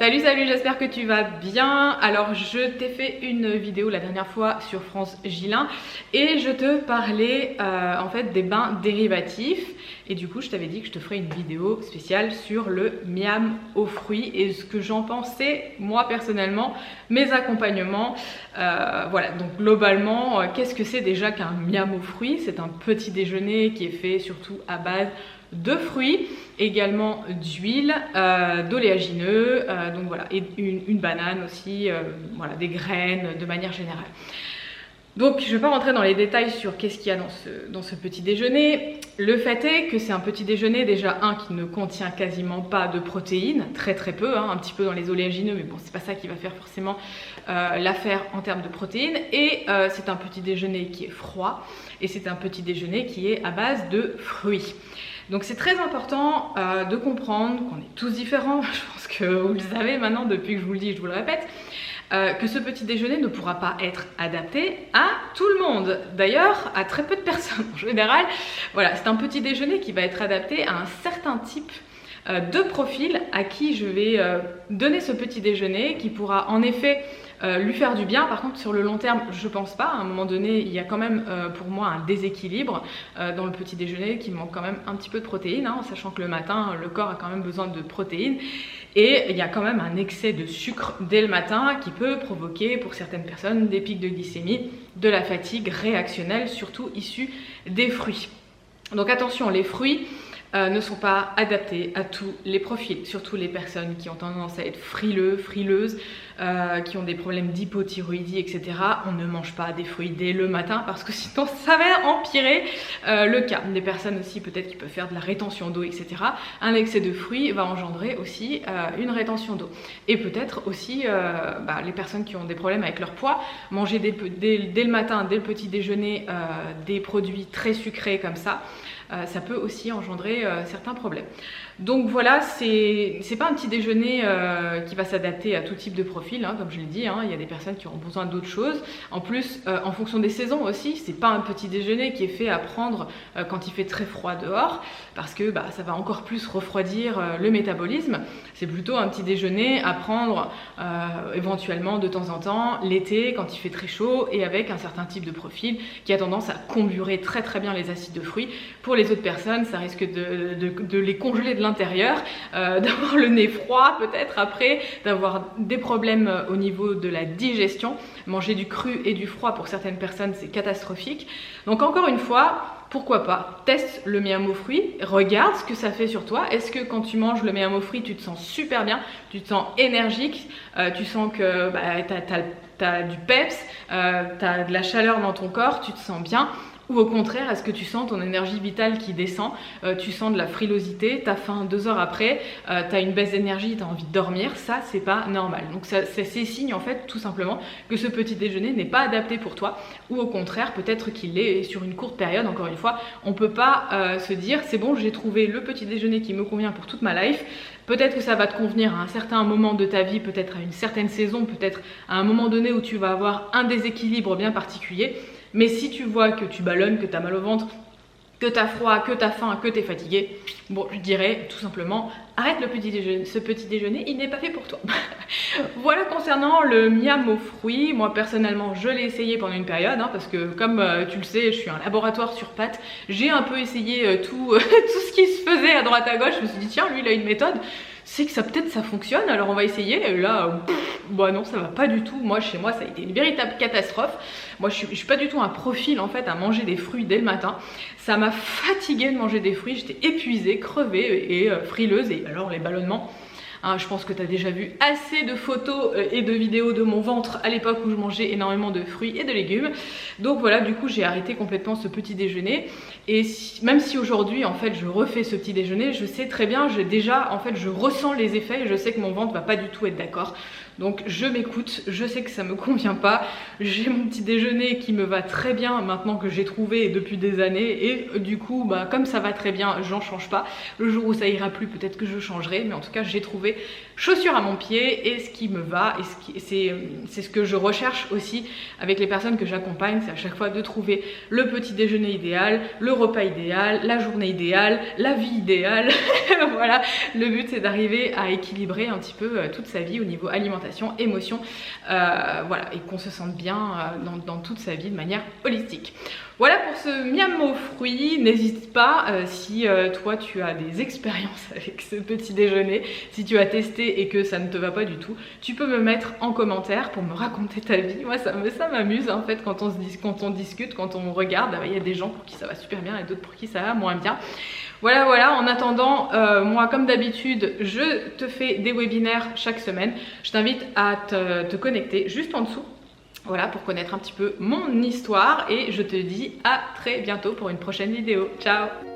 Salut, j'espère que tu vas bien. Alors je t'ai fait une vidéo la dernière fois sur France Gillin et je te parlais en fait des bains dérivatifs et du coup je t'avais dit que je te ferais une vidéo spéciale sur le miam aux fruits et ce que j'en pensais moi personnellement, mes accompagnements. Voilà, donc globalement qu'est-ce que c'est déjà qu'un miam aux fruits? C'est un petit déjeuner qui est fait surtout à base de fruits, également d'huile, d'oléagineux, donc voilà, et une banane aussi, voilà, des graines de manière générale. Donc je ne vais pas rentrer dans les détails sur qu'est-ce qu'il y a dans ce petit déjeuner. Le fait est que c'est un petit déjeuner déjà qui ne contient quasiment pas de protéines, très peu, un petit peu dans les oléagineux, mais bon c'est pas ça qui va faire forcément l'affaire en termes de protéines. Et c'est un petit déjeuner qui est froid et c'est un petit déjeuner qui est à base de fruits. Donc c'est très important de comprendre qu'on est tous différents, je pense que vous le savez maintenant depuis que je vous le dis, je vous le répète, que ce petit déjeuner ne pourra pas être adapté à tout le monde, d'ailleurs à très peu de personnes en général. Voilà, c'est un petit déjeuner qui va être adapté à un certain type de profil à qui je vais donner ce petit déjeuner qui pourra en effet lui faire du bien. Par contre sur le long terme je pense pas, à un moment donné il y a quand même pour moi un déséquilibre dans le petit déjeuner qui manque quand même un petit peu de protéines, en sachant que le matin le corps a quand même besoin de protéines et il y a quand même un excès de sucre dès le matin qui peut provoquer pour certaines personnes des pics de glycémie, de la fatigue réactionnelle surtout issue des fruits. Donc attention, les fruits ne sont pas adaptés à tous les profils, surtout les personnes qui ont tendance à être frileuses, qui ont des problèmes d'hypothyroïdie, etc. On ne mange pas des fruits dès le matin parce que sinon ça va empirer le cas. Des personnes aussi peut-être qui peuvent faire de la rétention d'eau, etc. Un excès de fruits va engendrer aussi une rétention d'eau. Et peut-être aussi les personnes qui ont des problèmes avec leur poids, manger dès le matin, dès le petit déjeuner, des produits très sucrés comme ça peut aussi engendrer certains problèmes. Donc voilà, c'est pas un petit déjeuner qui va s'adapter à tout type de profil, comme je l'ai dit, il y a des personnes qui auront besoin d'autres choses. En plus, en fonction des saisons aussi, c'est pas un petit déjeuner qui est fait à prendre quand il fait très froid dehors, parce que ça va encore plus refroidir le métabolisme. C'est plutôt un petit déjeuner à prendre éventuellement de temps en temps, l'été, quand il fait très chaud, et avec un certain type de profil qui a tendance à comburer très bien les acides de fruits. Pour les autres personnes, ça risque de les congeler de l'intérieur, d'avoir le nez froid peut-être après, d'avoir des problèmes au niveau de la digestion. Manger du cru et du froid pour certaines personnes c'est catastrophique. Donc encore une fois, pourquoi pas, teste le miam aux fruits, regarde ce que ça fait sur toi. Est-ce que quand tu manges le miam aux fruits tu te sens super bien, tu te sens énergique, tu sens que t'as du peps, t'as de la chaleur dans ton corps, tu te sens bien? Ou au contraire, est-ce que tu sens ton énergie vitale qui descend, tu sens de la frilosité, t'as faim 2 heures après, t'as une baisse d'énergie, t'as envie de dormir? Ça, c'est pas normal. Donc c'est signe en fait tout simplement que ce petit déjeuner n'est pas adapté pour toi, ou au contraire, peut-être qu'il l'est sur une courte période. Encore une fois, on peut pas se dire c'est bon, j'ai trouvé le petit déjeuner qui me convient pour toute ma life. Peut-être que ça va te convenir à un certain moment de ta vie, peut-être à une certaine saison, peut-être à un moment donné où tu vas avoir un déséquilibre bien particulier. Mais si tu vois que tu ballonnes, que tu as mal au ventre, que tu as froid, que tu as faim, que tu es fatigué, bon, je dirais tout simplement arrête le petit déjeuner. Ce petit déjeuner, il n'est pas fait pour toi. Voilà concernant le miam aux fruits. Moi personnellement, je l'ai essayé pendant une période, parce que comme tu le sais, je suis un laboratoire sur pattes. J'ai un peu essayé tout ce qui se faisait à droite à gauche. Je me suis dit tiens, lui il a une méthode, c'est que peut-être ça fonctionne, alors on va essayer. Et là, non, ça va pas du tout. Moi, chez moi, ça a été une véritable catastrophe. Moi, je suis pas du tout un profil en fait à manger des fruits dès le matin. Ça m'a fatiguée de manger des fruits. J'étais épuisée, crevée et frileuse. Et alors les ballonnements. Je pense que tu as déjà vu assez de photos et de vidéos de mon ventre à l'époque où je mangeais énormément de fruits et de légumes. Donc voilà, du coup j'ai arrêté complètement ce petit déjeuner. Et même si aujourd'hui en fait je refais ce petit déjeuner, je sais très bien, je ressens les effets et je sais que mon ventre va pas du tout être d'accord. Donc je m'écoute, je sais que ça me convient pas. J'ai mon petit déjeuner qui me va très bien maintenant que j'ai trouvé depuis des années. Et du coup, bah, comme ça va très bien, j'en change pas. Le jour où ça ira plus, peut-être que je changerai. Mais en tout cas, j'ai trouvé chaussures à mon pied et ce qui me va. Et c'est ce que je recherche aussi avec les personnes que j'accompagne. C'est à chaque fois de trouver le petit déjeuner idéal, le repas idéal, la journée idéale, la vie idéale. Voilà, le but c'est d'arriver à équilibrer un petit peu toute sa vie au niveau alimentation, émotion, voilà, et qu'on se sente bien dans toute sa vie de manière holistique. Voilà pour ce miam aux fruits. N'hésite pas si toi tu as des expériences avec ce petit déjeuner, si tu as testé et que ça ne te va pas du tout, tu peux me mettre en commentaire pour me raconter ta vie. Moi ça m'amuse en fait quand on discute, quand on regarde, il y a des gens pour qui ça va super bien et d'autres pour qui ça va moins bien. Voilà, en attendant, moi comme d'habitude, je te fais des webinaires chaque semaine. Je t'invite à te connecter juste en dessous. Voilà, pour connaître un petit peu mon histoire et je te dis à très bientôt pour une prochaine vidéo. Ciao!